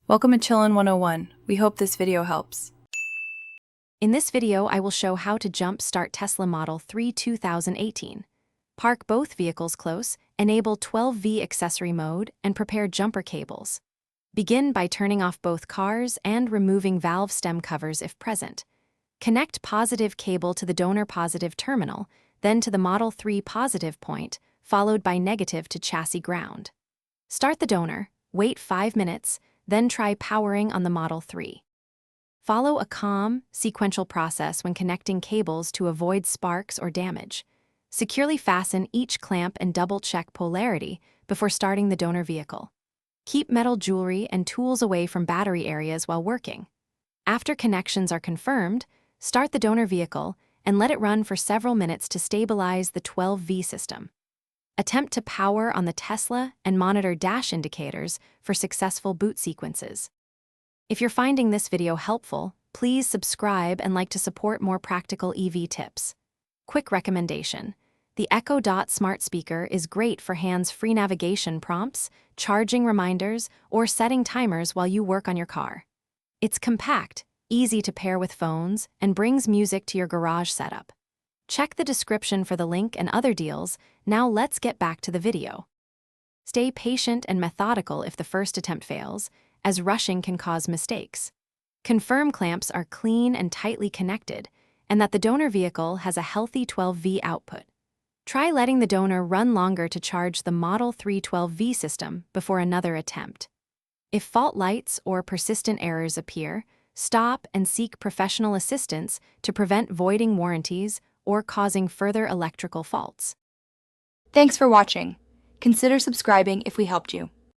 Welcome to Chillin' 101. We hope this video helps. In this video, I will show how to jump-start Tesla Model 3 2018. Park both vehicles close, enable 12V accessory mode, and prepare jumper cables. Begin by turning off both cars and removing valve stem covers if present. Connect positive cable to the donor positive terminal, then to the Model 3 positive point, followed by negative to chassis ground. Start the donor, wait 5 minutes, then try powering on the Model 3. Follow a calm, sequential process when connecting cables to avoid sparks or damage. Securely fasten each clamp and double-check polarity before starting the donor vehicle. Keep metal jewelry and tools away from battery areas while working. After connections are confirmed, start the donor vehicle and let it run for several minutes to stabilize the 12V system. Attempt to power on the Tesla and monitor dash indicators for successful boot sequences. If you're finding this video helpful, please subscribe and like to support more practical EV tips. Quick recommendation: the Echo Dot smart speaker is great for hands-free navigation prompts, charging reminders, or setting timers while you work on your car. It's compact, easy to pair with phones, and brings music to your garage setup. Check the description for the link and other deals. Now let's get back to the video. Stay patient and methodical if the first attempt fails, as rushing can cause mistakes. Confirm clamps are clean and tightly connected, and that the donor vehicle has a healthy 12V output. Try letting the donor run longer to charge the Model 3 12V system before another attempt. If fault lights or persistent errors appear, stop and seek professional assistance to prevent voiding warranties or causing further electrical faults. Thanks for watching. Consider subscribing if we helped you.